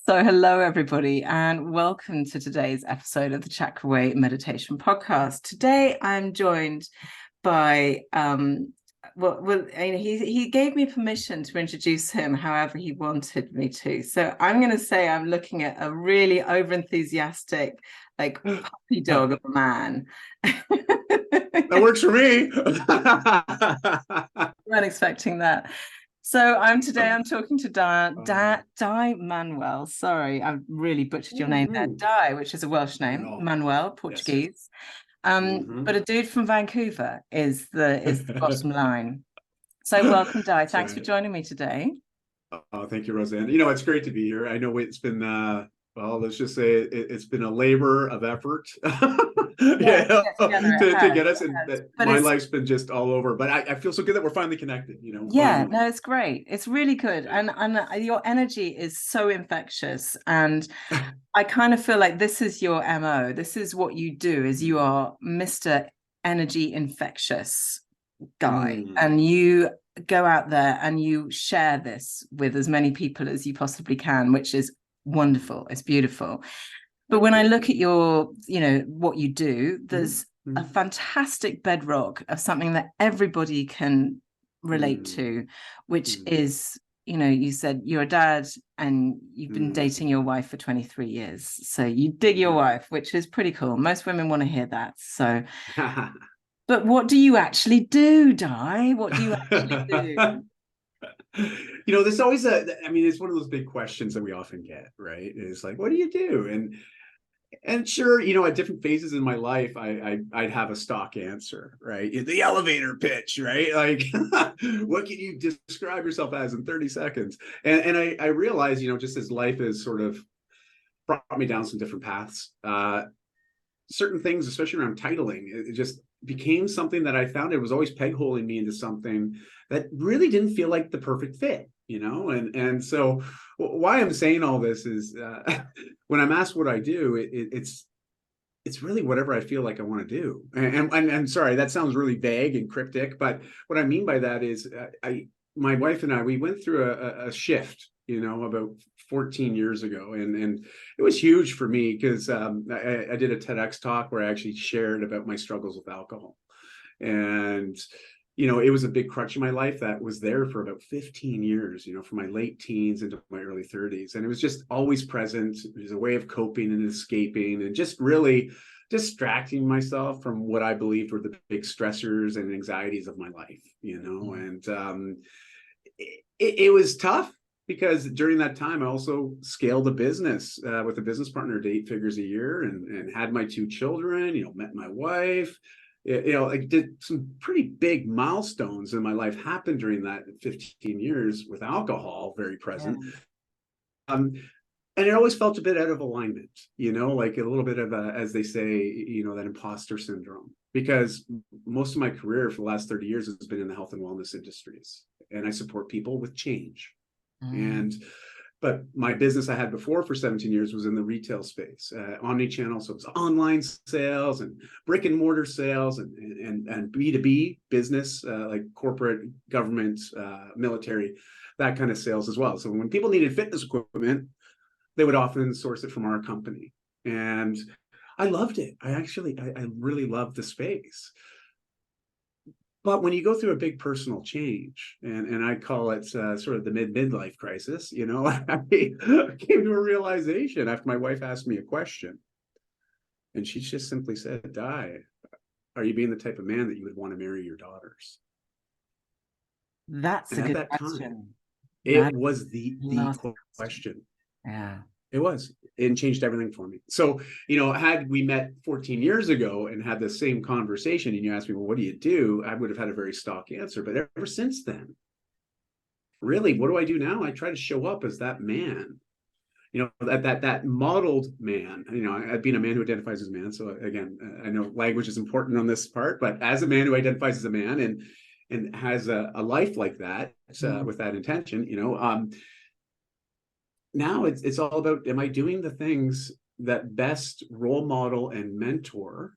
So, hello, everybody, and welcome to today's episode of the Chakra Meditation Podcast. Today, I'm joined by he gave me permission to introduce him however he wanted me to. So, I'm going to say I'm looking at a really over-enthusiastic, like puppy dog of a man. That works for me. Weren't expecting that. So I'm talking to Dai Manuel. Sorry, I really butchered your name there. Dai, which is a Welsh name, No. Manuel, Yes. Portuguese. But a dude from Vancouver is the bottom line. So welcome, Dai. That's Thanks for right. joining me today. Oh, thank you, Roseanne. It's great to be here. I know it's been well, let's just say it's been a labor of effort. Yeah, to get together, to get us, and that But my it's life's been just all over. But I feel so good that we're finally connected, yeah, finally. no, it's great. It's really good. And your energy is so infectious. And I kind of feel like this is your MO. This is what you do, is you are Mr. Energy Infectious guy. And you go out there and you share this with as many people as you possibly can, which is wonderful. It's beautiful. But when I look at what you do, there's a fantastic bedrock of something that everybody can relate to, which is, you said you're a dad and you've been dating your wife for 23 years. So you dig your wife, which is pretty cool. Most women want to hear that. So, but what do you actually do, Dai? What do you actually do? There's always it's one of those big questions that we often get, right? It's like, what do you do? And sure, at different phases in my life, I'd have a stock answer, right? The elevator pitch, right? Like, what can you describe yourself as in 30 seconds? And I realize, just as life has sort of brought me down some different paths, certain things, especially around titling, it just became something that I found it was always peg holing me into something that really didn't feel like the perfect fit, and so why I'm saying all this is when I'm asked what I do, it's really whatever I feel like I want to do. And sorry, that sounds really vague and cryptic, but what I mean by that is my wife and I, we went through a shift, about 14 years ago. And it was huge for me because I did a TEDx talk where I actually shared about my struggles with alcohol. And, it was a big crutch in my life that was there for about 15 years, from my late teens into my early 30s. And it was just always present. It was a way of coping and escaping and just really distracting myself from what I believed were the big stressors and anxieties of my life, and it was tough because during that time I also scaled a business with a business partner at 8 figures a year and had my 2 children, met my wife. I did some pretty big milestones in my life happen during that 15 years with alcohol very present. And it always felt a bit out of alignment, like a little bit of as they say, that imposter syndrome, because most of my career for the last 30 years has been in the health and wellness industries, and I support people with change. But my business I had before for 17 years was in the retail space, omni-channel. So it was online sales and brick and mortar sales and B2B business, like corporate, government, military, that kind of sales as well. So when people needed fitness equipment, they would often source it from our company. And I loved it. I really loved the space. But when you go through a big personal change, and I call it sort of the midlife crisis, I came to a realization after my wife asked me a question. And she just simply said, Dai, are you being the type of man that you would want to marry your daughters? That's and a at good that question. time, it was the question. Yeah. It was. It changed everything for me. So, had we met 14 years ago and had the same conversation and you asked me, well, what do you do? I would have had a very stock answer. But ever since then, really, what do I do now? I try to show up as that man, that modeled man, being a man who identifies as a man. So again, I know language is important on this part, but as a man who identifies as a man and has a life like that, with that intention, now it's all about, am I doing the things that best role model and mentor,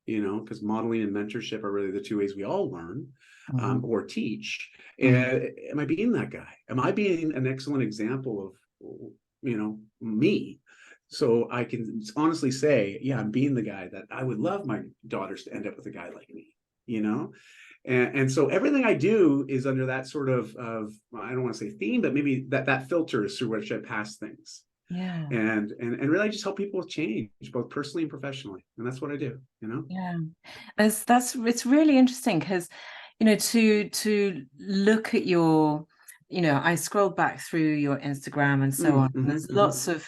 because modeling and mentorship are really the two ways we all learn, or teach. Am I being that guy? Am I being an excellent example of, me. So I can honestly say, yeah, I'm being the guy that I would love my daughters to end up with a guy like me, you know? And so everything I do is under that sort of I don't want to say theme, but maybe that filter is through which I pass things. Yeah. And really I just help people with change, both personally and professionally. And that's what I do, Yeah. It's really interesting because, to look at your, I scrolled back through your Instagram and so on, and there's lots of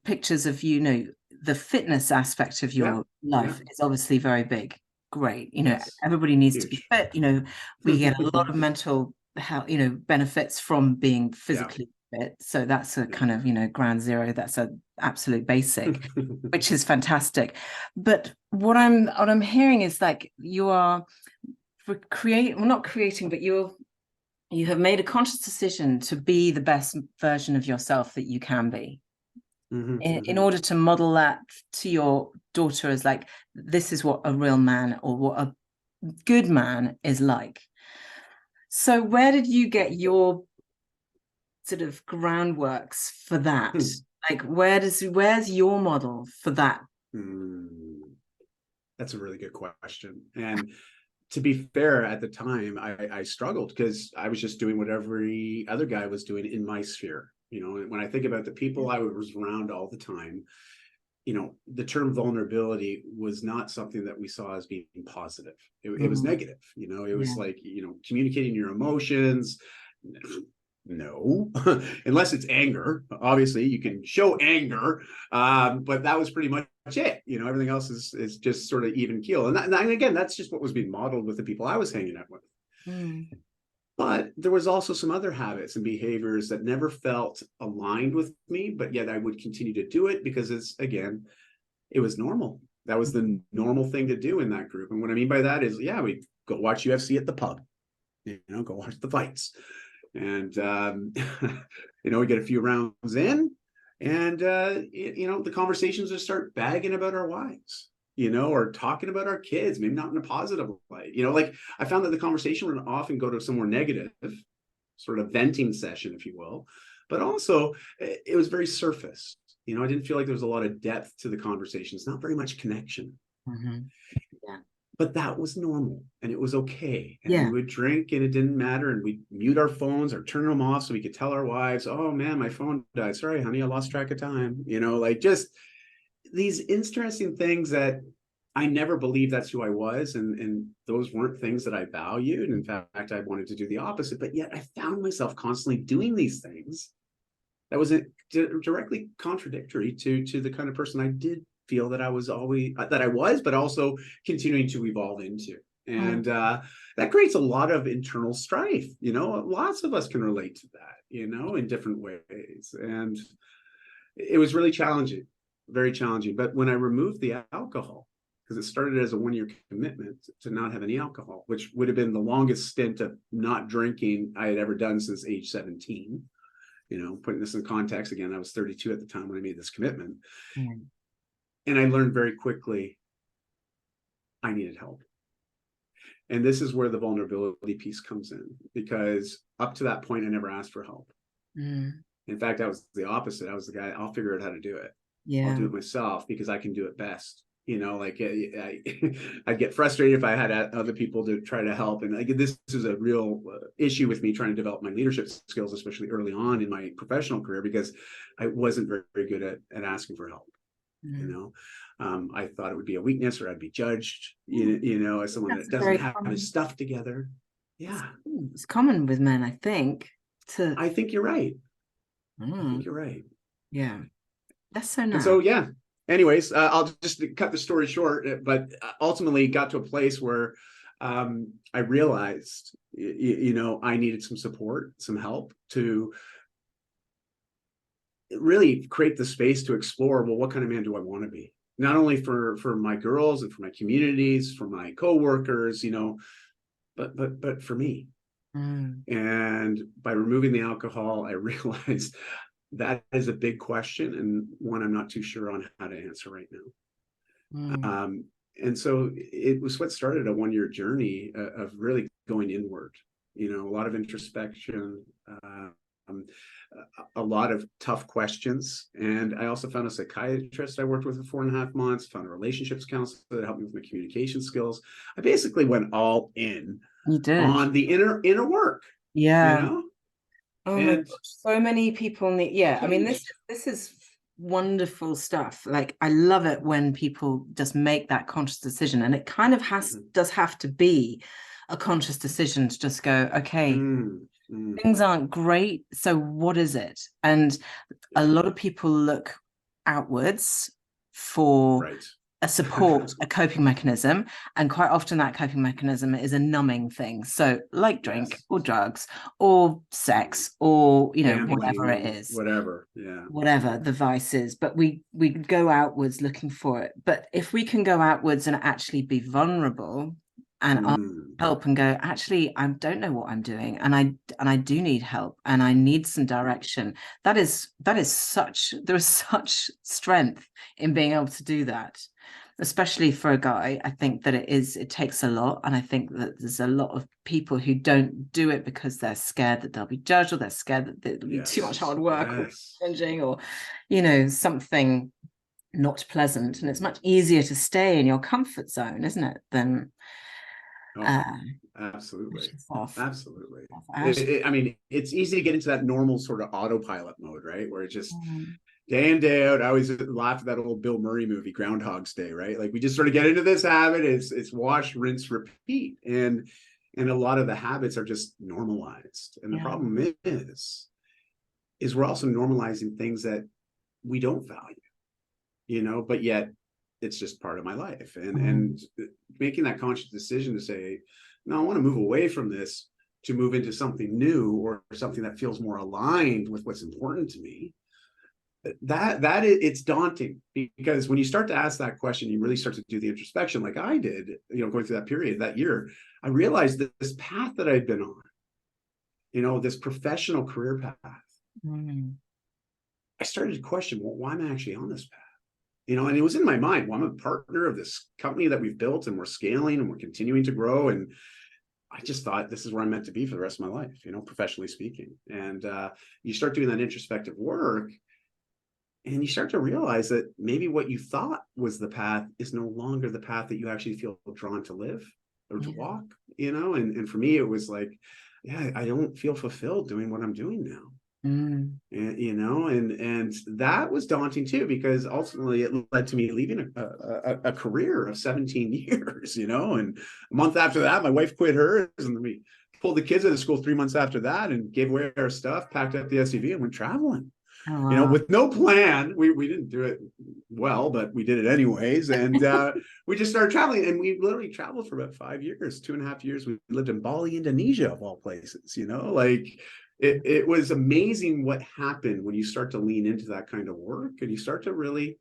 pictures of, the fitness aspect of your life is obviously very big. Great. Yes. Everybody needs to be Huge. fit. We get a lot of mental health, benefits from being physically fit. So that's a kind of, ground zero. That's an absolute basic, which is fantastic. But what I'm hearing is like you are not creating, but you have made a conscious decision to be the best version of yourself that you can be. In order to model that to your daughter as like, this is what a real man or what a good man is like. So where did you get your sort of groundworks for that? Like where's your model for that? That's a really good question. And to be fair, at the time, I struggled because I was just doing what every other guy was doing in my sphere. When I think about the people I was around all the time, the term vulnerability was not something that we saw as being positive. It was negative. It was like, communicating your emotions. No, unless it's anger. Obviously, you can show anger, but that was pretty much it. Everything else is just sort of even keel. And again, that's just what was being modeled with the people I was hanging out with. But there was also some other habits and behaviors that never felt aligned with me, but yet I would continue to do it because it was normal. That was the normal thing to do in that group. And what I mean by that is, we go watch UFC at the pub, go watch the fights. And, we get a few rounds in and, the conversations just start bagging about our wives, or talking about our kids, maybe not in a positive way. Like I found that the conversation would often go to somewhere negative, sort of venting session, if you will, but also it was very surface. I didn't feel like there was a lot of depth to the conversations, not very much connection. But that was normal and it was okay. And we would drink and it didn't matter. And we'd mute our phones or turn them off so we could tell our wives, oh man, my phone died. Sorry, honey, I lost track of time. Like just these interesting things that I never believed that's who I was. And those weren't things that I valued. In fact, I wanted to do the opposite, but yet I found myself constantly doing these things that was directly contradictory to the kind of person I did feel that I was, but also continuing to evolve into. And that creates a lot of internal strife. Lots of us can relate to that, in different ways. And it was really challenging, very challenging. But when I removed the alcohol, because it started as a 1-year commitment to not have any alcohol, which would have been the longest stint of not drinking I had ever done since age 17. Putting this in context, again, I was 32 at the time when I made this commitment. And I learned very quickly I needed help. And this is where the vulnerability piece comes in, because up to that point, I never asked for help. In fact, I was the opposite. I was the guy, I'll figure out how to do it. I'll do it myself because I can do it best. Like I'd get frustrated if I had other people to try to help. And like, this is a real issue with me trying to develop my leadership skills, especially early on in my professional career, because I wasn't very, very good at asking for help. I thought it would be a weakness or I'd be judged, as someone that doesn't have his stuff together. It's common with men, I think. I think you're right. I think you're right. Yeah. That's so nice. And so, anyways, I'll just cut the story short, but ultimately got to a place where I realized, I needed some support, some help to really create the space to explore, well, what kind of man do I want to be? Not only for my girls and for my communities, for my coworkers, but for me. And by removing the alcohol, I realized that is a big question and one I'm not too sure on how to answer right now. And so it was what started a 1-year journey of really going inward, a lot of introspection, a lot of tough questions. And I also found a psychiatrist I worked with for 4.5 months, found a relationships counselor that helped me with my communication skills. I basically went all in You did. on the inner work, you Yeah. know, Oh my and gosh. So many people need, yeah. I mean, huge. this is wonderful stuff. Like, I love it when people just make that conscious decision. And it kind of does have to be a conscious decision to just go, okay, things aren't great. So what is it? And a lot of people look outwards for Right. a support, a coping mechanism. And quite often that coping mechanism is a numbing thing. So like drink Yes. or drugs or sex or, whatever it Gambling, is, whatever. Yeah. whatever the vice is. But we go outwards looking for it. But if we can go outwards and actually be vulnerable and help and go, actually, I don't know what I'm doing, and I do need help, and I need some direction. There is such strength in being able to do that, especially for a guy. I think that it takes a lot, and I think that there's a lot of people who don't do it because they're scared that they'll be judged, or they're scared that it'll be too much hard work, or challenging, or something not pleasant. And it's much easier to stay in your comfort zone, isn't it, than Absolutely. Self. Absolutely. I mean, it's easy to get into that normal sort of autopilot mode, right? Where it just day in, day out. I always laugh at that old Bill Murray movie, Groundhog's Day, right? Like we just sort of get into this habit. It's wash, rinse, repeat. And a lot of the habits are just normalized. And the problem is we're also normalizing things that we don't value, but yet it's just part of my life. And making that conscious decision to say, no, I want to move away from this to move into something new or something that feels more aligned with what's important to me. It's daunting, because when you start to ask that question, you really start to do the introspection like I did, going through that period, that year. I realized that this path that I'd been on, this professional career path, I started to question, well, why am I actually on this path? And it was in my mind, well, I'm a partner of this company that we've built, and we're scaling and we're continuing to grow. And I just thought this is where I'm meant to be for the rest of my life, professionally speaking. And you start doing that introspective work, and you start to realize that maybe what you thought was the path is no longer the path that you actually feel drawn to live or to walk, and for me, it was like, yeah, I don't feel fulfilled doing what I'm doing now. And that was daunting too, because ultimately it led to me leaving a career of 17 years, and a month after that, my wife quit hers, and we pulled the kids out of school 3 months after that and gave away our stuff, packed up the SUV, and went traveling. With no plan. We didn't do it well, but we did it anyways. And we just started traveling, and we literally traveled for about 5 years, 2.5 years. We lived in Bali, Indonesia, of all places, like it was amazing what happened when you start to lean into that kind of work, and you start to really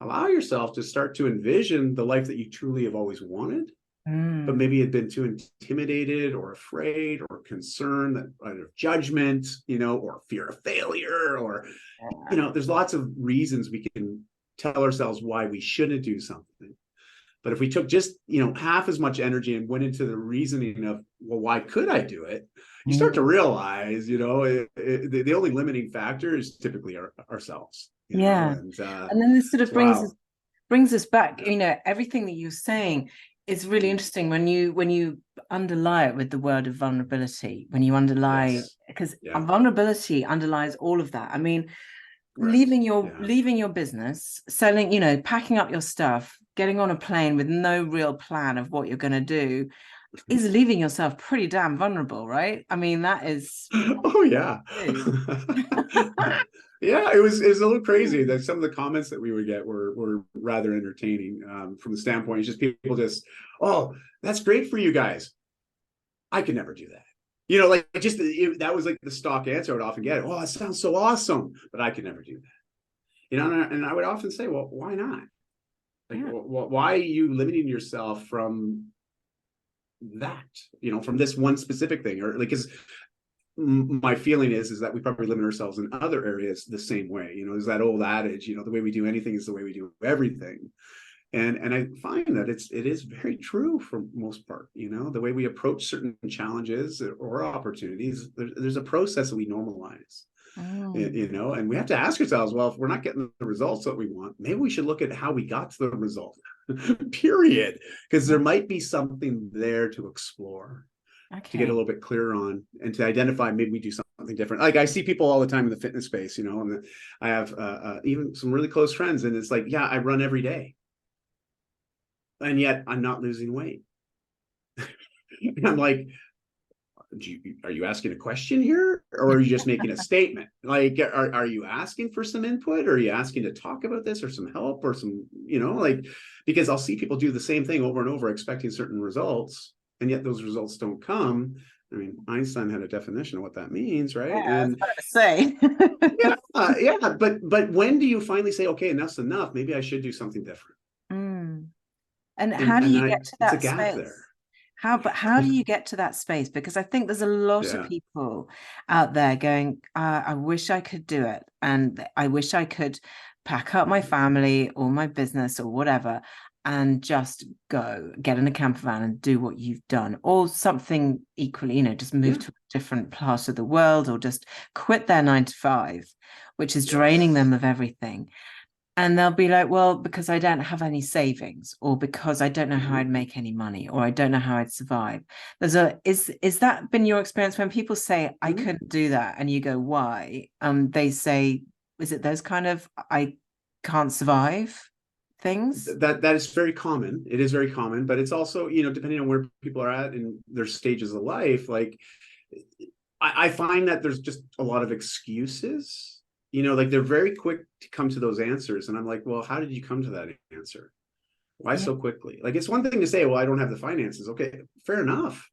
allow yourself to start to envision the life that you truly have always wanted, but maybe had been too intimidated or afraid or concerned that either judgment, or fear of failure, or, there's lots of reasons we can tell ourselves why we shouldn't do something. But if we took just, half as much energy and went into the reasoning of, well, why could I do it? You start to realize, the only limiting factor is typically ourselves. And then this sort of brings us back, everything that you're saying is really interesting when you underlie it with the word of vulnerability, when you underlie, because vulnerability underlies all of that. I mean, leaving your business, selling, packing up your stuff, getting on a plane with no real plan of what you're going to do is leaving yourself pretty damn vulnerable, right? I mean, that is oh yeah. Yeah, it was a little crazy that some of the comments that we would get were rather entertaining, from the standpoint, it's just people just, oh, that's great for you guys. I could never do that. That was like the stock answer I would often get. Oh, that sounds so awesome, but I could never do that. And I would often say, well, why not? Like, why are you limiting yourself from that? From this one specific thing, or like, because my feeling is that we probably limit ourselves in other areas the same way. There's that old adage, the way we do anything is the way we do everything. And I find that it is very true for most part. The way we approach certain challenges or opportunities, there's a process that we normalize. And we have to ask ourselves, well, if we're not getting the results that we want, maybe we should look at how we got to the result. Period. Because there might be something there to explore, to get a little bit clearer on, and to identify maybe we do something different. Like I see people all the time in the fitness space, and I have even some really close friends, and it's like, yeah, I run every day, and yet I'm not losing weight. And I'm like, are you asking a question here, or are you just making a statement? Like, are you asking for some input, or are you asking to talk about this, or some help, or some, because I'll see people do the same thing over and over, expecting certain results, and yet those results don't come. I mean, Einstein had a definition of what that means, right? Yeah, and I was about to say. yeah, but when do you finally say, okay, enough's enough? Maybe I should do something different. And how do you get to that it's a gap space? there. How do you get to that space? Because I think there's a lot of people out there going, I wish I could do it. And I wish I could pack up my family or my business or whatever and just go get in a camper van and do what you've done, or something equally, just move to a different part of the world, or just quit their 9 to 5, which is draining them of everything. And they'll be like, well, because I don't have any savings, or because I don't know how I'd make any money, or I don't know how I'd survive. Is that been your experience when people say, I couldn't do that, and you go, why? They say, is it those kind of, I can't survive things? That is very common. It is very common, but it's also, depending on where people are at in their stages of life, like I find that there's just a lot of excuses. Like they're very quick to come to those answers. And I'm like, well, how did you come to that answer? Why so quickly? Like, it's one thing to say, well, I don't have the finances. Okay, fair enough.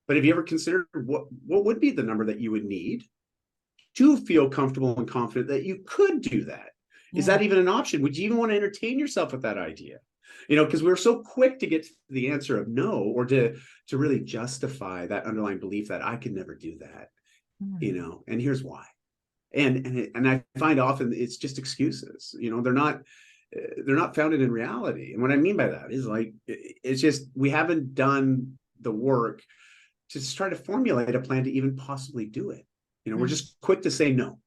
But have you ever considered what would be the number that you would need to feel comfortable and confident that you could do that? Is that even an option? Would you even want to entertain yourself with that idea? Because we're so quick to get to the answer of no, or to really justify that underlying belief that I could never do that. And here's why. And I find often it's just excuses. They're not founded in reality. And what I mean by that is, like, it's just we haven't done the work to try to formulate a plan to even possibly do it. We're just quick to say no.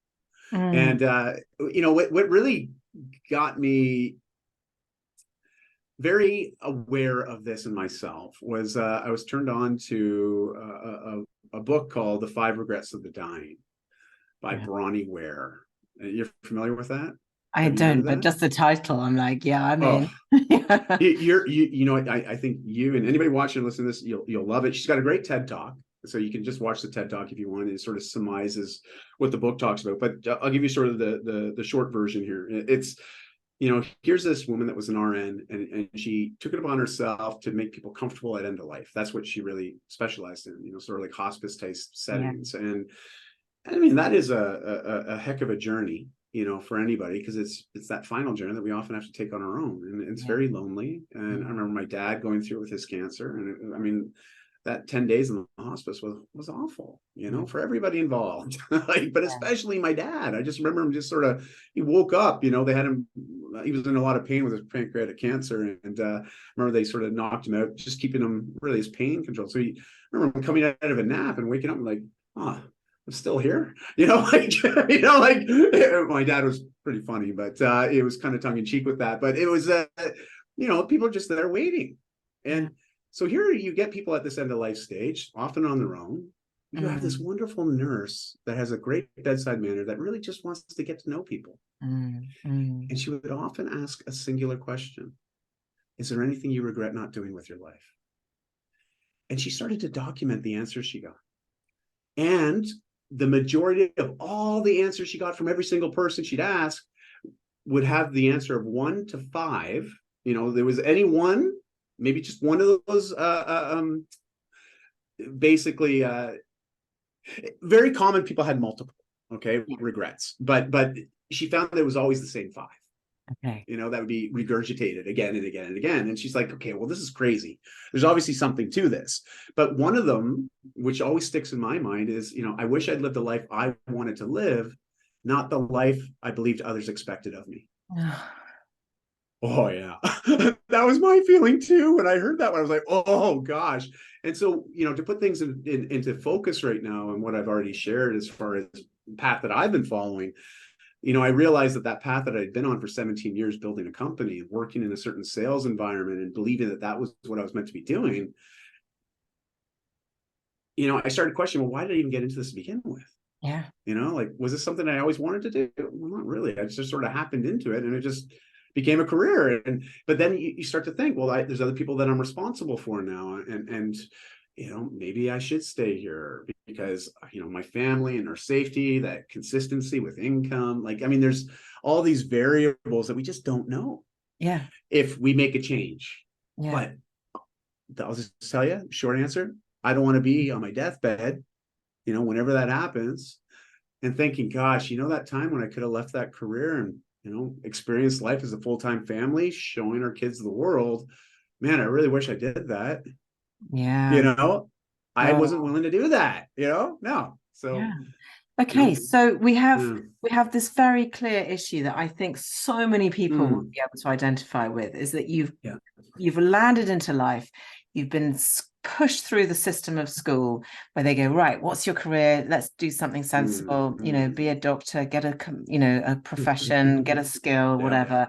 And what really got me very aware of this in myself was I was turned on to a book called The 5 Regrets of the Dying by Bronnie Ware. You're familiar with that? I don't, but just the title, I'm like, yeah, I'm in. I think you and anybody watching and listening to this, you'll love it. She's got a great TED Talk, so you can just watch the TED Talk if you want. It sort of surmises what the book talks about, but I'll give you sort of the short version here. It's, here's this woman that was an RN, and she took it upon herself to make people comfortable at end of life. That's what she really specialized in, sort of like hospice type settings. And I mean, that is a heck of a journey, for anybody, because it's that final journey that we often have to take on our own, and it's very lonely. And I remember my dad going through it with his cancer, and I mean, that 10 days in the hospice was awful, for everybody involved. But especially my dad. I just remember him just sort of, he woke up, they had him, he was in a lot of pain with his pancreatic cancer, and remember they sort of knocked him out, just keeping him really his pain control. So I remember him coming out of a nap and waking up and like, I'm still here, like my dad was pretty funny, but it was kind of tongue in cheek with that. But it was, people are just there waiting. And so here you get people at this end of life stage, often on their own. You have this wonderful nurse that has a great bedside manner that really just wants to get to know people. And she would often ask a singular question: is there anything you regret not doing with your life? And she started to document the answers she got. And the majority of all the answers she got from every single person she'd ask would have the answer of 1 to 5. There was any one, maybe just one of those, basically, very common. People had multiple, regrets, but she found that it was always the same 5. That would be regurgitated again and again and again. And she's like, okay, well, this is crazy. There's obviously something to this. But one of them, which always sticks in my mind, is, I wish I'd lived the life I wanted to live, not the life I believed others expected of me. Oh yeah. That was my feeling too. When I heard that one, I was like, oh gosh. And so, to put things into focus right now and what I've already shared as far as the path that I've been following, I realized that path that I'd been on for 17 years, building a company, working in a certain sales environment and believing that was what I was meant to be doing, I started questioning, well, why did I even get into this to begin with? Yeah. Like, was this something I always wanted to do? Well, not really. I just sort of happened into it, and it just became a career. But then you start to think, well, there's other people that I'm responsible for now, and maybe I should stay here because my family and our safety, that consistency with income. Like, I mean, there's all these variables that we just don't know. Yeah. If we make a change, Yeah. but I'll just tell you, short answer: I don't want to be on my deathbed, whenever that happens, and thinking, gosh, that time when I could have left that career and, experienced life as a full-time family, showing our kids the world, man, I really wish I did that. Yeah. I wasn't Oh, willing to do that, no. yeah. So, Okay, so we have yeah. this very clear issue that I think so many people will Mm, be able to identify with, is that yeah. you've landed into life, you've been pushed through the system of school where they go, right, what's your career? Let's do something sensible, be a doctor, get a profession, get a skill, Yeah. whatever.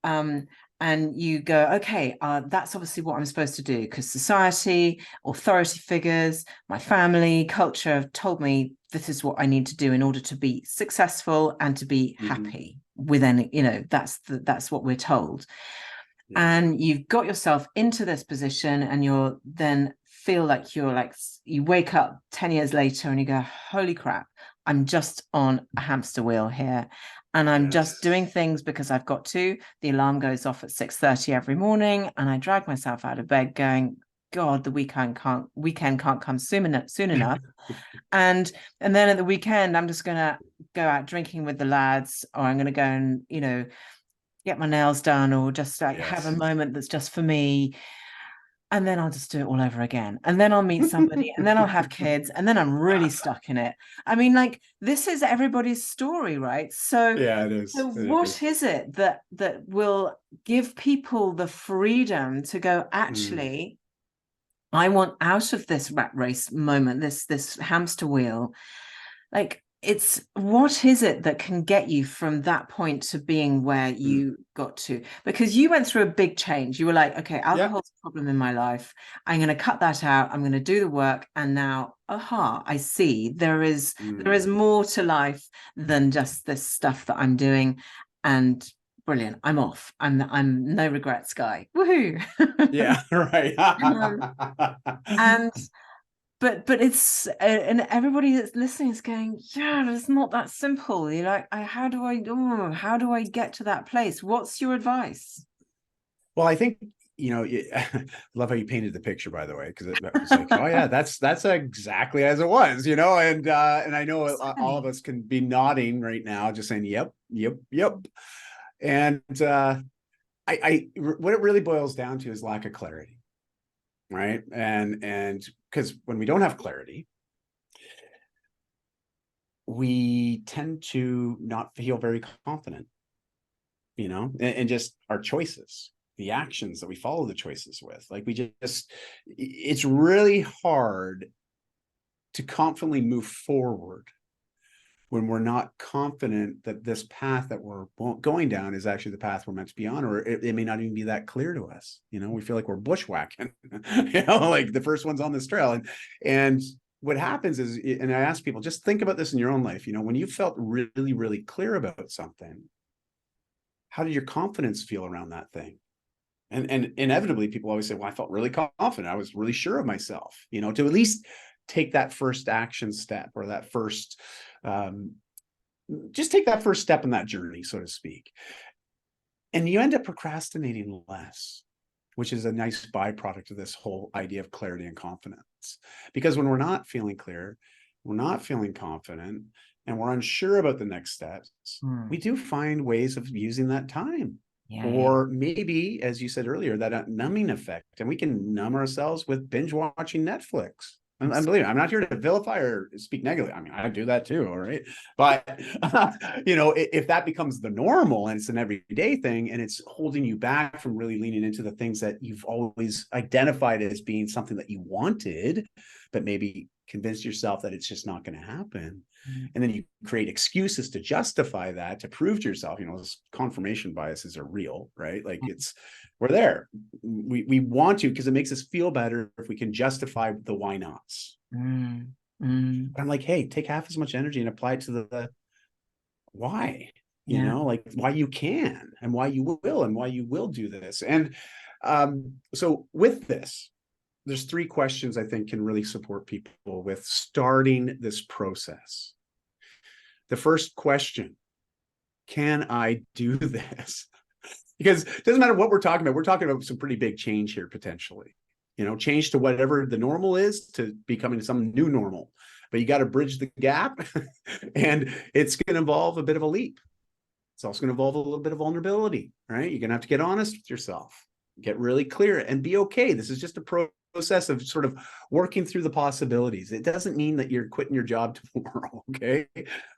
Um, and you go, okay, that's obviously what I'm supposed to do because society, authority figures, my family, culture have told me this is what I need to do in order to be successful and to be happy with any, that's what we're told. Yeah. And you've got yourself into this position and you're then feel like you wake up 10 years later and you go, holy crap, I'm just on a hamster wheel here. And I'm just doing things because I've got to. The alarm goes off at 6:30 every morning, and I drag myself out of bed going, God, the weekend can't come soon enough. And then at the weekend, I'm just gonna go out drinking with the lads, or I'm gonna go and, get my nails done, or just like have a moment that's just for me. And then I'll just do it all over again. And then I'll meet somebody, and then I'll have kids, and then I'm really stuck in it. I mean, like, this is everybody's story, right? So, Yeah, it is. It what is. is it that will give people the freedom to go, actually, I want out of this rat race moment, this hamster wheel? Like, what is it that can get you from that point to being where you got to? Because you went through a big change. You were like, okay, Yeah. alcohol's a problem in my life. I'm going to cut that out. I'm going to do the work. And now, aha, I see there is more to life than just this stuff that I'm doing. And brilliant, I'm off. I'm no regrets guy. Woohoo. Yeah, right. And but it's and everybody that's listening is going, yeah, it's not that simple. You're like, how do I get to that place? What's your advice? Well, I think, love how you painted the picture, by the way, because it was like, oh yeah, that's exactly as it was, and I know all of us can be nodding right now, just saying, yep, yep, yep. And I what it really boils down to is lack of clarity, right? And because when we don't have clarity, we tend to not feel very confident, and just our choices, the actions that we follow the choices with. Like, it's really hard to confidently move forward when we're not confident that this path that we're going down is actually the path we're meant to be on, or it may not even be that clear to us. We feel like we're bushwhacking, like the first one's on this trail. And what happens is, and I ask people, just think about this in your own life, when you felt really, really clear about something, how did your confidence feel around that thing? And inevitably people always say, well, I felt really confident. I was really sure of myself, to at least take that first action step, or that first, just take that first step in that journey, so to speak. And you end up procrastinating less, which is a nice byproduct of this whole idea of clarity and confidence. Because when we're not feeling clear, we're not feeling confident, and we're unsure about the next steps, we do find ways of using that time. Or maybe, as you said earlier, that numbing effect, and we can numb ourselves with binge watching Netflix. I'm believing. I'm not here to vilify or speak negatively. I mean, I do that too, all right. But if that becomes the normal and it's an everyday thing, and it's holding you back from really leaning into the things that you've always identified as being something that you wanted, but maybe convinced yourself that it's just not going to happen. And then you create excuses to justify that, to prove to yourself, those confirmation biases are real, right? Like we're there. We want to, because it makes us feel better if we can justify the why nots. But I'm like, hey, take half as much energy and apply it to the why, like why you can and why you will and why you will do this. And so with this, there's 3 questions I think can really support people with starting this process. The first question, can I do this? Because it doesn't matter what we're talking about. We're talking about some pretty big change here, potentially. Change to whatever the normal is to becoming some new normal. But you got to bridge the gap, and it's going to involve a bit of a leap. It's also going to involve a little bit of vulnerability, right? You're going to have to get honest with yourself, get really clear, and be okay. This is just a process of sort of working through the possibilities. It doesn't mean that you're quitting your job tomorrow, okay?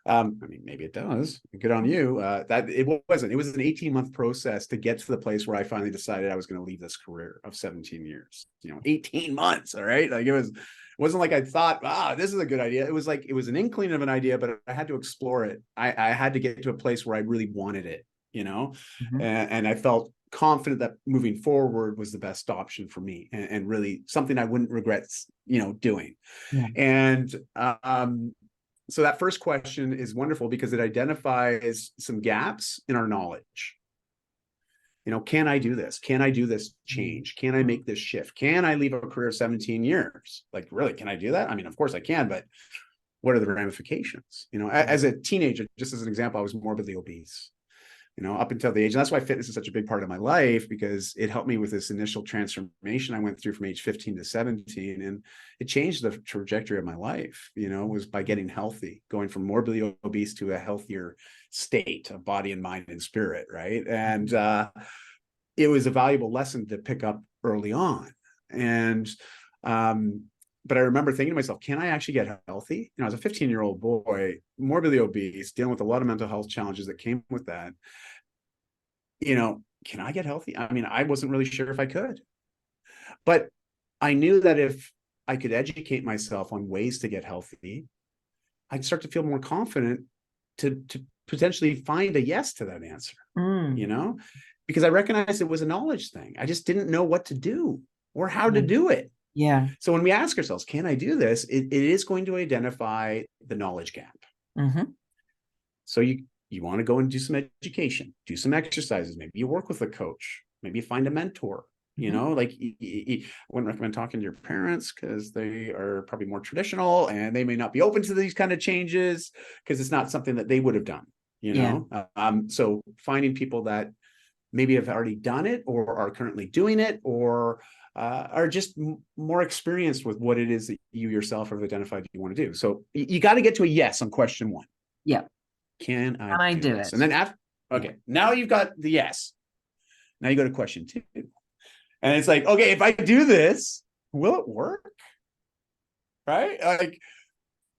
I mean, maybe it does. Good on you. That it wasn't. It was an 18-month process to get to the place where I finally decided I was going to leave this career of 17 years. 18 months, all right? Like it wasn't like I thought, this is a good idea. It was like, it was an inkling of an idea, but I had to explore it. I had to get to a place where I really wanted it, and I felt confident that moving forward was the best option for me, and really something I wouldn't regret, doing. Yeah. And so that first question is wonderful because it identifies some gaps in our knowledge. Can I do this? Can I do this change? Can I make this shift? Can I leave a career of 17 years? Like, really, can I do that? I mean, of course I can, but what are the ramifications? As a teenager, just as an example, I was morbidly obese. Up until the age, and that's why fitness is such a big part of my life, because it helped me with this initial transformation I went through from age 15 to 17. And it changed the trajectory of my life, was by getting healthy, going from morbidly obese to a healthier state of body and mind and spirit. Right. And it was a valuable lesson to pick up early on. And, but I remember thinking to myself, can I actually get healthy? As a 15-year-old boy, morbidly obese, dealing with a lot of mental health challenges that came with that, can I get healthy? I mean, I wasn't really sure if I could, but I knew that if I could educate myself on ways to get healthy, I'd start to feel more confident to potentially find a yes to that answer, because I recognized it was a knowledge thing. I just didn't know what to do or how to do it. Yeah. So when we ask ourselves, can I do this? It is going to identify the knowledge gap. So you want to go and do some education, do some exercises. Maybe you work with a coach. Maybe you find a mentor. Like I wouldn't recommend talking to your parents because they are probably more traditional and they may not be open to these kind of changes because it's not something that they would have done. So finding people that maybe have already done it or are currently doing it or are just more experienced with what it is that you yourself have identified you want to do. So you got to get to a yes on question 1. Yeah. Can I do this? It? And then after, okay, now you've got the yes. Now you go to question 2. And it's like, okay, if I do this, will it work? Right? Like,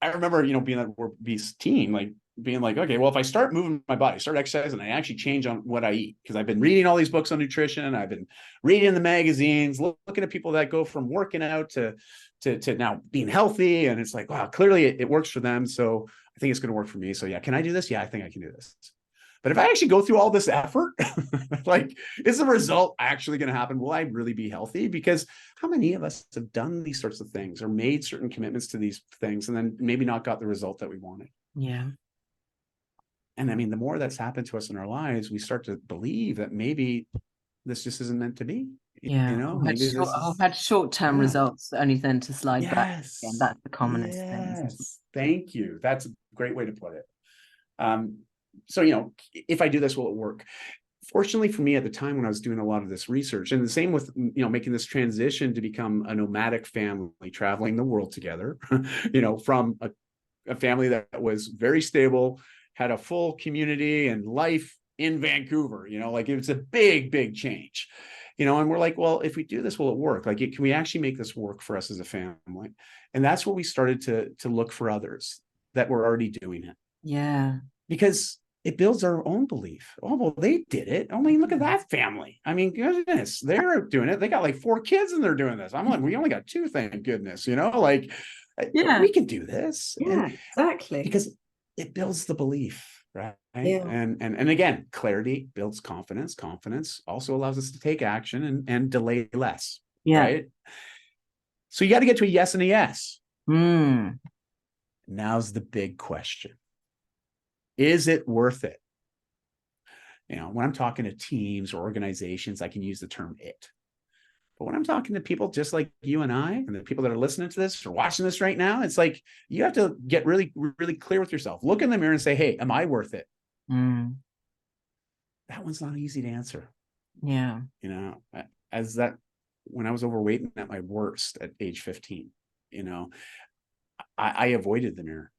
I remember, being that obese teen, like being like, okay, well, if I start moving my body, start exercising, I actually change on what I eat, because I've been reading all these books on nutrition. I've been reading the magazines, looking at people that go from working out to now being healthy. And it's like, wow, clearly it works for them. So I think it's going to work for me. So yeah, can I do this? Yeah, I think I can do this. But if I actually go through all this effort, like, is the result actually going to happen? Will I really be healthy? Because how many of us have done these sorts of things or made certain commitments to these things and then maybe not got the result that we wanted? Yeah. And I mean, the more that's happened to us in our lives, we start to believe that maybe this just isn't meant to be. Yeah. I've had short-term results only then to slide back. And that's the commonest thing. Thank you. That's a great way to put it. So, if I do this, will it work? Fortunately for me at the time when I was doing a lot of this research, and the same with, making this transition to become a nomadic family, traveling the world together, from a family that was very stable, had a full community and life in Vancouver, like it was a big, big change. and we're like, well, if we do this, will it work? Like, can we actually make this work for us as a family? And that's where we started to look for others that were already doing it. Yeah. Because it builds our own belief. Oh, well, they did it. I mean, look at that family. I mean, goodness, they're doing it. They got like 4 kids and they're doing this. I'm like, we only got 2, thank goodness, like, Yeah. we can do this. Yeah, exactly. Because it builds the belief, right? Yeah. And again, clarity builds confidence. Confidence also allows us to take action and delay less. Yeah. Right. So you got to get to a yes and a yes. Mm. Now's the big question. Is it worth it? When I'm talking to teams or organizations, I can use the term it. But when I'm talking to people just like you and I, and the people that are listening to this or watching this right now, it's like you have to get really, really clear with yourself. Look in the mirror and say, hey, am I worth it? Mm. That one's not easy to answer. Yeah. When I was overweight and at my worst at age 15, I avoided the mirror.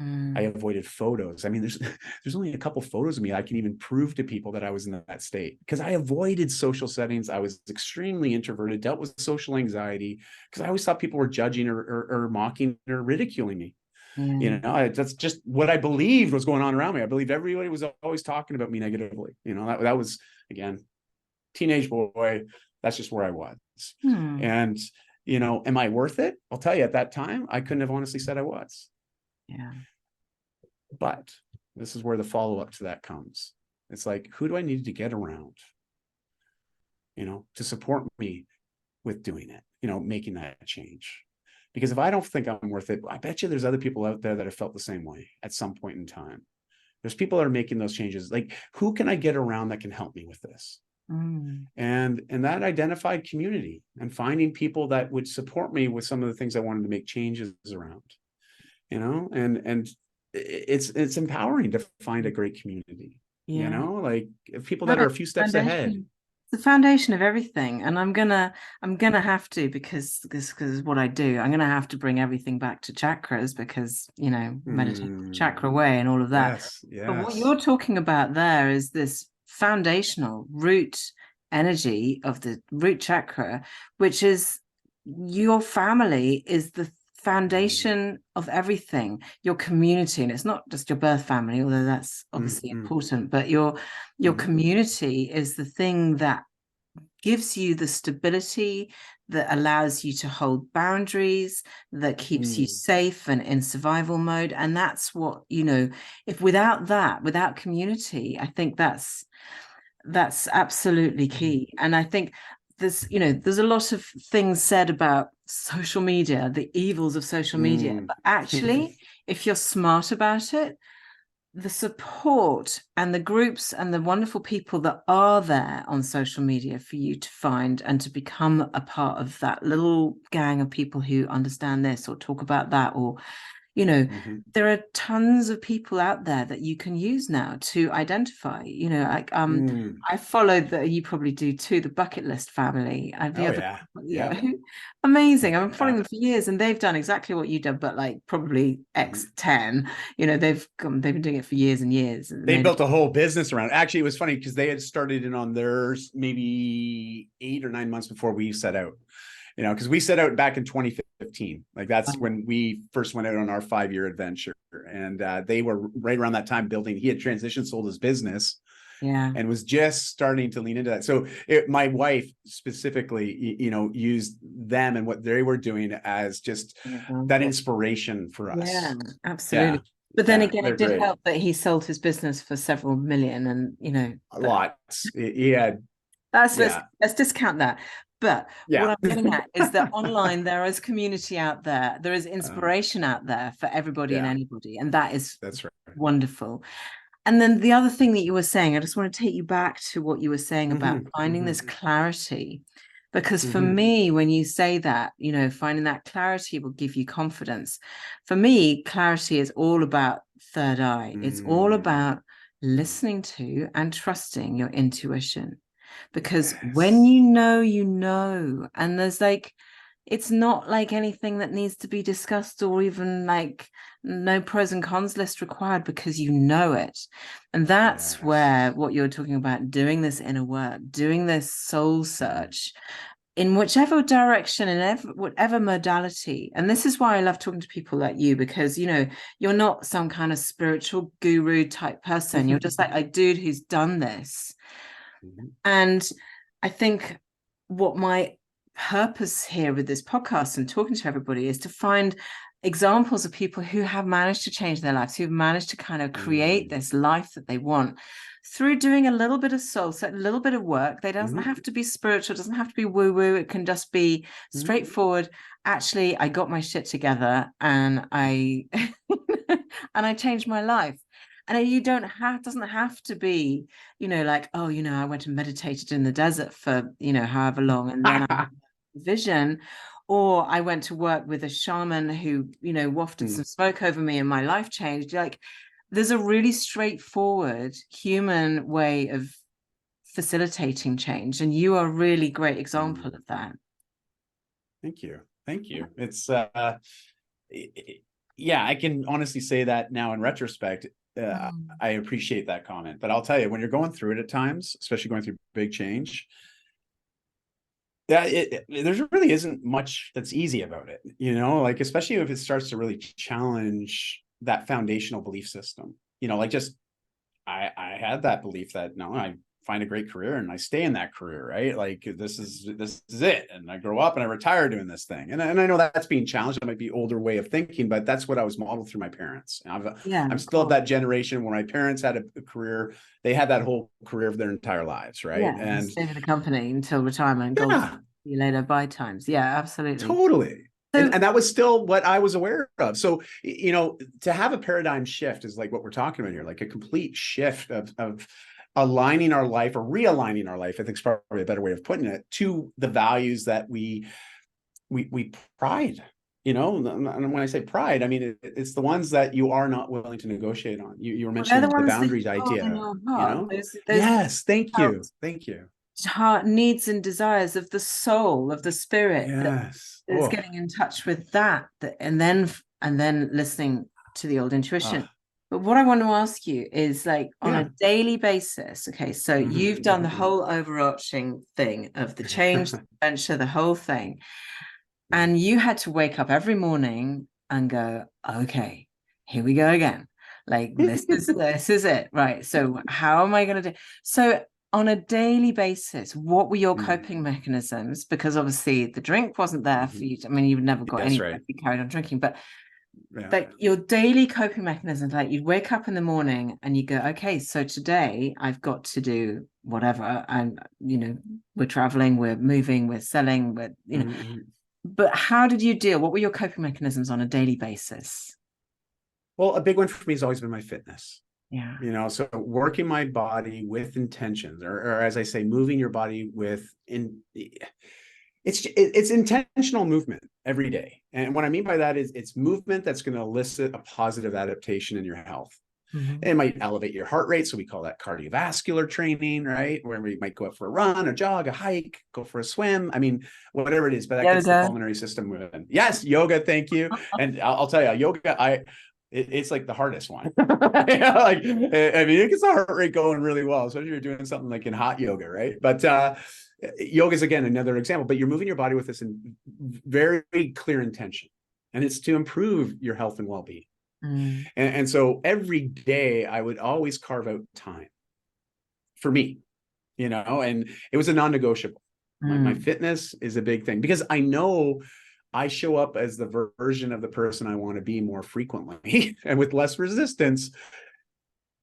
I avoided photos. I mean, there's only a couple photos of me I can even prove to people that I was in that state, because I avoided social settings. I was extremely introverted, dealt with social anxiety, because I always thought people were judging or mocking or ridiculing me. That's just what I believed was going on around me. I believed everybody was always talking about me negatively. That was, again, teenage boy. That's just where I was. And, am I worth it? I'll tell you, at that time, I couldn't have honestly said I was. Yeah. But this is where the follow-up to that comes. It's like, who do I need to get around, to support me with doing it, making that change? Because if I don't think I'm worth it, I bet you there's other people out there that have felt the same way at some point in time. There's people that are making those changes. Like, who can I get around that can help me with this? And that identified community and finding people that would support me with some of the things I wanted to make changes around. And it's empowering to find a great community. Like people that are a few steps ahead. The foundation of everything. And I'm gonna have to, because this is what I do, I'm gonna have to bring everything back to chakras, because meditate chakra way and all of that. Yes. But what you're talking about there is this foundational root energy of the root chakra, which is your family is the foundation of everything, your community. And it's not just your birth family, although that's obviously important, but your community is the thing that gives you the stability, that allows you to hold boundaries, that keeps you safe and in survival mode. And that's what, if without community, I think that's absolutely key. And I think there's a lot of things said about social media, the evils of social media, but actually, if you're smart about it, the support and the groups and the wonderful people that are there on social media for you to find and to become a part of that little gang of people who understand this or talk about that, or there are tons of people out there that you can use now to identify. I followed you probably do too, the Bucket List family. Amazing. I've been following them for years, and they've done exactly what you did, but like probably X10. They've been doing it for years and years. And they built a whole business around it. Actually, it was funny because they had started in on theirs maybe 8 or 9 months before we set out. Because we set out back in 2015. Like that's when we first went out on our 5-year adventure. And they were right around that time building. He had transitioned, sold his business, and was just starting to lean into that. So my wife specifically, used them and what they were doing as just that inspiration for us. Yeah, absolutely. But then again, it did help that he sold his business for several million, and a lot. He had. Let's discount that. But what I'm getting at is that online there is community out there. There is inspiration out there for everybody and anybody. And that's right. Wonderful. And then the other thing that you were saying, I just want to take you back to what you were saying about finding this clarity. Because for me, when you say that, finding that clarity will give you confidence. For me, clarity is all about third eye. It's all about listening to and trusting your intuition. Because when you know, and there's it's not like anything that needs to be discussed, or even like no pros and cons list required, because you know it. And that's where Yes. what you're talking about, doing this inner work, doing this soul search in whichever direction, in whatever modality. And this is why I love talking to people like you, because, you know, you're not some kind of spiritual guru type person. You're just like a dude who's done this. And I think what my purpose here with this podcast and talking to everybody is to find examples of people who have managed to change their lives, who've managed to kind of create this life that they want through doing a little bit of soul set, a little bit of work. They doesn't have to be spiritual, doesn't have to be woo-woo. It can just be straightforward. Actually, I got my shit together and I and I changed my life. And you doesn't have to be, you know, like, oh, you know, I went and meditated in the desert for, you know, however long, and then I had a vision, or I went to work with a shaman who, you know, wafted some smoke over me and my life changed. Like, there's a really straightforward human way of facilitating change, and you are a really great example of that. Thank you. Thank you. It's yeah, I can honestly say that now in retrospect. I appreciate that comment, but I'll tell you, when you're going through it at times, especially going through big change, there really isn't much that's easy about it, you know, like, especially if it starts to really challenge that foundational belief system, you know, like, just I had that belief that, no, I find a great career and I stay in that career, right? Like, this is it. And I grow up and I retire doing this thing. And I know that's being challenged. That might be older way of thinking, but that's what I was modeled through my parents. I'm still of that generation where my parents had a career. They had that whole career for their entire lives, right? Yeah, And stay with the company until retirement. Gold, yeah, see you later, buy times. Yeah, absolutely. totally. So And that was still what I was aware of. So, you know, to have a paradigm shift is like what we're talking about here, like a complete shift of aligning our life, or realigning our life, I think is probably a better way of putting it, to the values that we pride, you know. And when I say pride, I mean, it's the ones that you are not willing to negotiate on. You were they're the mentioning the ones that boundaries you hold in idea, your you heart. know? Those Yes, thank you. Thank you. heart needs and desires of the soul, of the spirit, that Yes. is Oh, getting in touch with that, and then listening to the old intuition. But what I want to ask you is, like, on a yeah. daily basis, okay, so you've done the whole overarching thing of the change, the adventure, the whole thing, and you had to wake up every morning and go, okay, here we go again. Like, this is it, right? So how am I going to do? So on a daily basis, what were your coping mechanisms? Because obviously the drink wasn't there for you. I mean, you've never got That's anywhere right. if you carried on drinking, but Yeah. like your daily coping mechanisms, like you'd wake up in the morning and you go, okay, so today I've got to do whatever. And, you know, we're traveling, we're moving, we're selling, we're, you know, but how did you deal? What were your coping mechanisms on a daily basis? Well, a big one for me has always been my fitness. Yeah. You know, so working my body with intentions, or as I say, moving your body with it's intentional movement every day. And what I mean by that is it's movement that's going to elicit a positive adaptation in your health. It might elevate your heart rate, so we call that cardiovascular training, right? Where we might go out for a run, a jog, a hike, go for a swim. I mean, whatever it is, but that gets the pulmonary system moving. Yes, yoga, thank you. And I'll tell you, yoga, it's like the hardest one. Like, I mean, it gets the heart rate going really well, especially if you're doing something like in hot yoga, right? But yoga is, again, another example, but you're moving your body with this very clear intention, and it's to improve your health and well-being. And so every day I would always carve out time for me, you know, and it was a non-negotiable. My fitness is a big thing, because I know I show up as the version of the person I want to be more frequently and with less resistance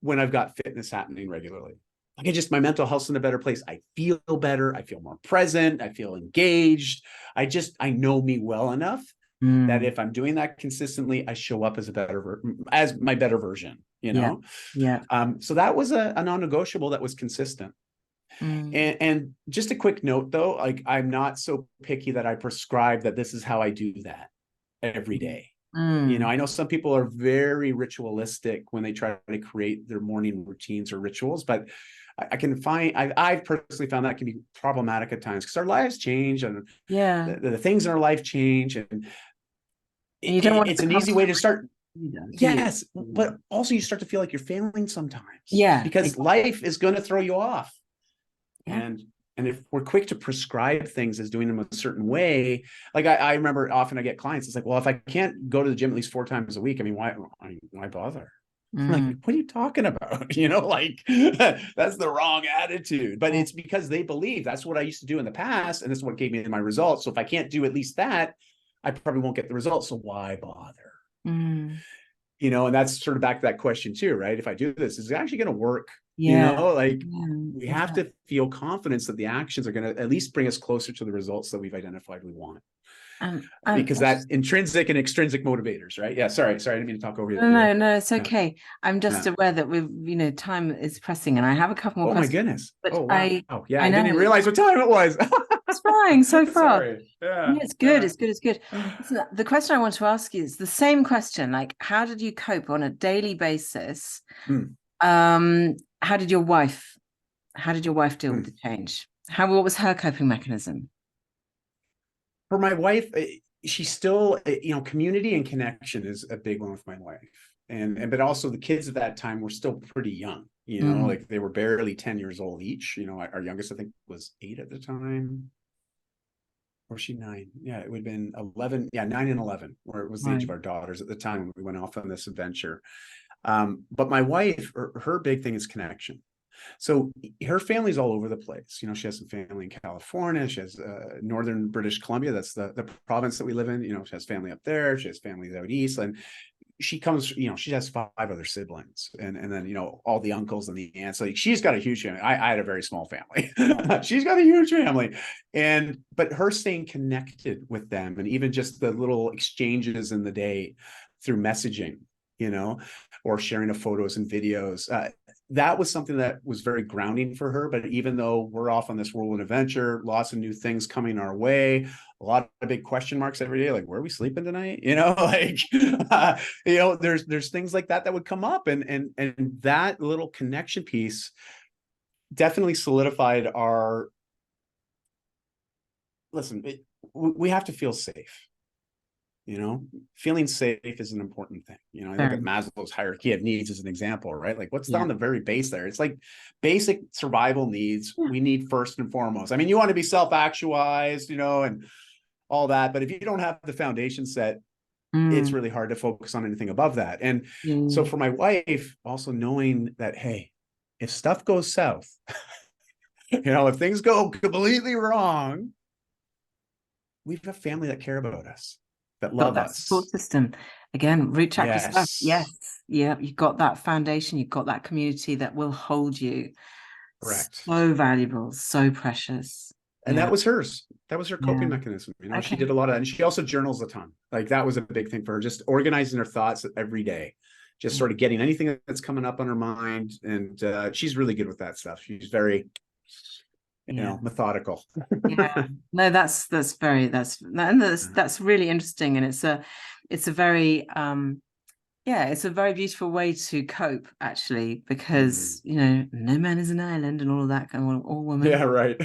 when I've got fitness happening regularly. Like, my mental health's in a better place. I feel better. I feel more present. I feel engaged. I know me well enough that if I'm doing that consistently, I show up as my better version, you know? Yeah. So that was a non-negotiable that was consistent. And just a quick note though, like, I'm not so picky that I prescribe that this is how I do that every day. You know, I know some people are very ritualistic when they try to create their morning routines or rituals, but I can find, I've personally found that can be problematic at times because our lives change and Yeah. the things in our life change. And And you don't want to it's an become easy way to start. either, do you? Yes. But also you start to feel like you're failing sometimes Yeah. because life is going to throw you off. Yeah. And if we're quick to prescribe things as doing them a certain way, like I remember often I get clients, it's like, well, if I can't go to the gym at least 4 times a week, I mean, why bother? I'm like, what are you talking about? You know, like that's the wrong attitude. But it's because they believe that's what I used to do in the past, and this is what gave me my results. So if I can't do at least that, I probably won't get the results. So why bother? You know, and that's sort of back to that question too, right? If I do this, is it actually going to work? You Yeah. know, like Yeah. we have to feel confidence that the actions are going to at least bring us closer to the results that we've identified we want. Because that intrinsic and extrinsic motivators, right? Yeah. Sorry. I didn't mean to talk over you. No, it's okay. I'm just aware that time is pressing, and I have a couple more Oh my questions. goodness. But Oh wow. Yeah, I know didn't even realize what time it was. it's flying so far. Sorry. Yeah. It's good. It's good. Listen, the question I want to ask you is the same question. Like, how did you cope on a daily basis? How did your wife deal with the change? What was her coping mechanism? For my wife, she's still, community and connection is a big one with my wife. But also the kids at that time were still pretty young, like they were barely 10 years old each. Our youngest, I think, was 8 at the time. Or she 9? Yeah, it would have been 11. Yeah, 9 and 11, where it was the age of our daughters at the time when we went off on this adventure. But my wife, her big thing is connection. So her family's all over the place. She has some family in California. She has northern British Columbia. That's the province that we live in. She has family up there. She has family out east. And she comes, she has 5 other siblings. And then, all the uncles and the aunts. Like she's got a huge family. I had a very small family. She's got a huge family. But her staying connected with them and even just the little exchanges in the day through messaging, or sharing of photos and videos. That was something that was very grounding for her. But even though we're off on this whirlwind adventure, lots of new things coming our way, a lot of big question marks every day, like where are we sleeping tonight? There's things like that would come up, and that little connection piece definitely solidified our. Listen, we have to feel safe. Feeling safe is an important thing. I look at Maslow's hierarchy of needs as an example, right? Like what's on the very base there? It's like basic survival needs we need first and foremost. I mean, you want to be self-actualized, and all that, but if you don't have the foundation set, it's really hard to focus on anything above that. And so for my wife, also knowing that, hey, if stuff goes south, if things go completely wrong, we've got family that care about us, that love us. Support system again, root chakra stuff. Yes, yeah, you've got that foundation, you've got that community that will hold you. Correct. So valuable, so precious. And that was hers. That was her coping mechanism. She did a lot of that, and she also journals a ton. Like that was a big thing for her, just organizing her thoughts every day, just sort of getting anything that's coming up on her mind. And she's really good with that stuff. She's very methodical. No, that's really interesting, and it's a very it's a very beautiful way to cope, actually, because no man is an island and all of that kind of, all women. Yeah, right.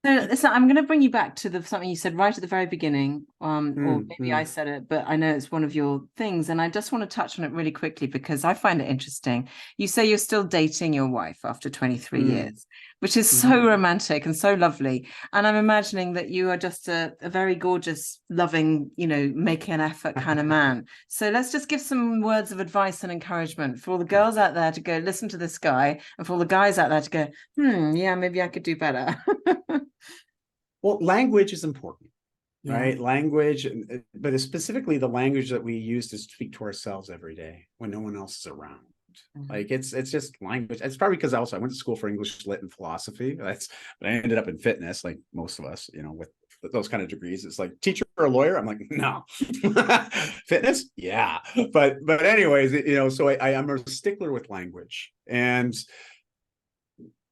So listen, I'm going to bring you back to something you said right at the very beginning, or maybe I said it, but I know it's one of your things, and I just want to touch on it really quickly because I find it interesting. You say you're still dating your wife after 23 years, which is so romantic and so lovely. And I'm imagining that you are just a very gorgeous, loving, making an effort kind of man. So let's just give some words of advice and encouragement for all the girls out there to go listen to this guy, and for all the guys out there to go, yeah, maybe I could do better. Well, language is important, right? Language, but specifically the language that we use to speak to ourselves every day when no one else is around. Like it's just language. It's probably because I went to school for English Lit and philosophy. But I ended up in fitness, like most of us, with those kind of degrees. It's like teacher or lawyer. I'm like, no. Fitness, yeah. But anyways, so I'm a stickler with language. And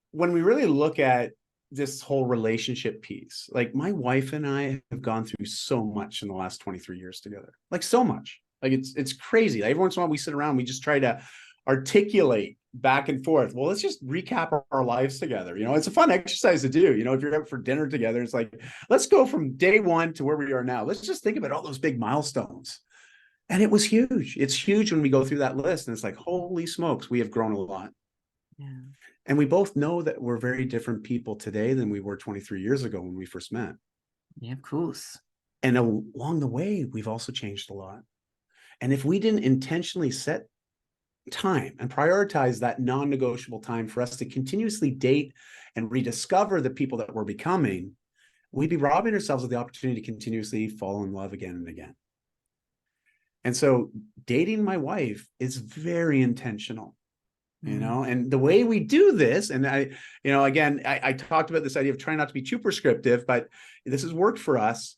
when we really look at this whole relationship piece, like my wife and I have gone through so much in the last 23 years together, like so much, like it's crazy. Like every once in a while we sit around, we just try to articulate back and forth. Well, let's just recap our lives together. It's a fun exercise to do. If you're out for dinner together, it's like, let's go from day one to where we are now. Let's just think about all those big milestones. And it was huge. It's huge when we go through that list, and it's like, holy smokes, we have grown a lot. Yeah. And we both know that we're very different people today than we were 23 years ago when we first met. Yeah, of course. And along the way, we've also changed a lot. And if we didn't intentionally set time and prioritize that non-negotiable time for us to continuously date and rediscover the people that we're becoming, we'd be robbing ourselves of the opportunity to continuously fall in love again and again. And so dating my wife is very intentional, and the way we do this, and I talked about this idea of trying not to be too prescriptive, but this has worked for us.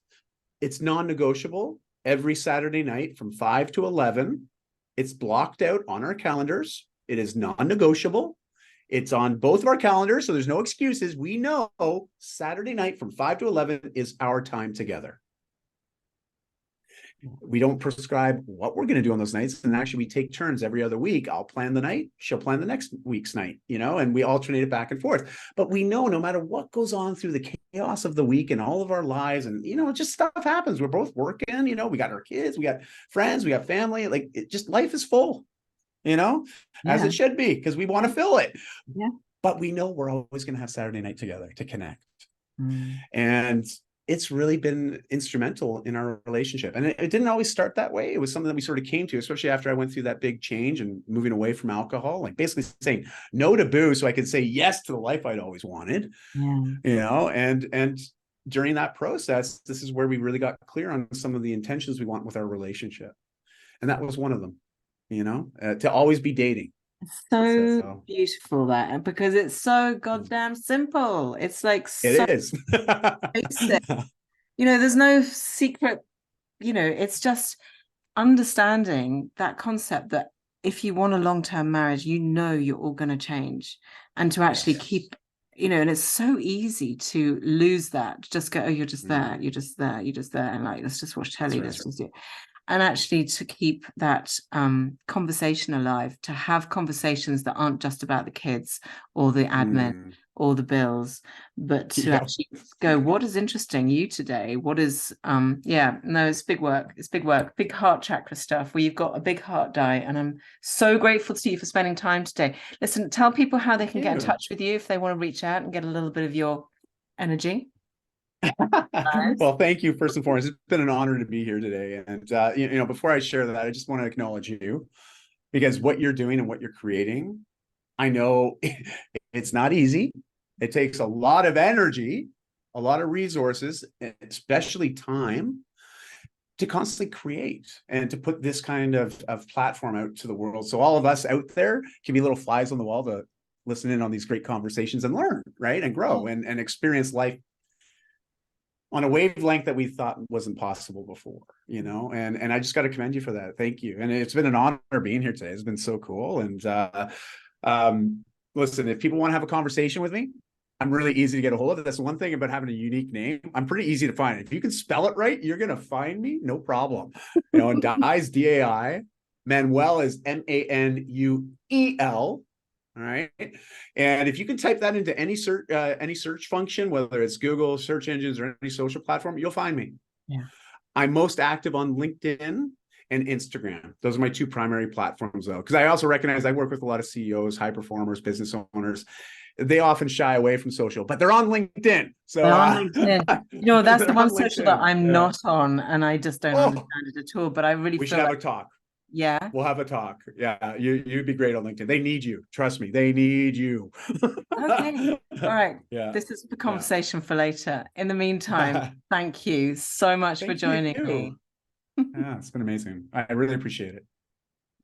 It's non-negotiable every Saturday night from 5 to 11. It's blocked out on our calendars. It is non-negotiable. It's on both of our calendars, so there's no excuses. We know Saturday night from 5 to 11 is our time together. We don't prescribe what we're going to do on those nights. And actually, we take turns every other week. I'll plan the night. She'll plan the next week's night, and we alternate it back and forth. But we know no matter what goes on through the chaos of the week and all of our lives, and, just stuff happens. We're both working, we got our kids, we got friends, we got family. Like, life is full, as it should be, because we want to fill it. Yeah. But we know we're always going to have Saturday night together to connect. And it's really been instrumental in our relationship. And it didn't always start that way. It was something that we sort of came to, especially after I went through that big change and moving away from alcohol, like basically saying no to booze so I could say yes to the life I'd always wanted. And during that process, this is where we really got clear on some of the intentions we want with our relationship. And that was one of them, to always be dating. So beautiful, that, because it's so goddamn simple. It's like, it is basic. There's no secret. It's just understanding that concept that if you want a long-term marriage, you're all going to change, and to actually keep, and it's so easy to lose that. Just go, oh, you're just there, you're just there, and like, let's just watch telly. Let's just do it. And actually to keep that conversation alive, to have conversations that aren't just about the kids or the admin or the bills, but to actually go, what is interesting you today? What is, it's big work. It's big work, big heart chakra stuff, where you've got a big heart, Dai. And I'm so grateful to you for spending time today. Listen, tell people how they can get in touch with you if they want to reach out and get a little bit of your energy. Well, thank you first and foremost. It's been an honor to be here today. And before I share that, I just want to acknowledge you, because what you're doing and what you're creating, I know it's not easy. It takes a lot of energy, a lot of resources, especially time, to constantly create and to put this kind of platform out to the world. So all of us out there can be little flies on the wall to listen in on these great conversations and learn, right? And grow and experience life on a wavelength that we thought wasn't possible before, and I just got to commend you for that. Thank you. And it's been an honor being here today. It's been so cool. And listen, if people want to have a conversation with me, I'm really easy to get a hold of. That's one thing about having a unique name. I'm pretty easy to find. If you can spell it right, you're going to find me. No problem. And Dai's D-A-I, Manuel is M-A-N-U-E-L. All right. And if you can type that into any search function, whether it's Google, search engines, or any social platform, you'll find me. Yeah. I'm most active on LinkedIn and Instagram. Those are my two primary platforms, though, because I also recognize I work with a lot of CEOs, high performers, business owners. They often shy away from social, but they're on LinkedIn. So they're on LinkedIn. That's the one social that I'm not on, and I just don't understand it at all. But I really we should have a talk. Yeah, we'll have a talk. Yeah, you'd be great on LinkedIn. They need you. Trust me, they need you. Okay. All right. Yeah. This is the conversation for later. In the meantime, thank you so much for joining me. Yeah, it's been amazing. I really appreciate it.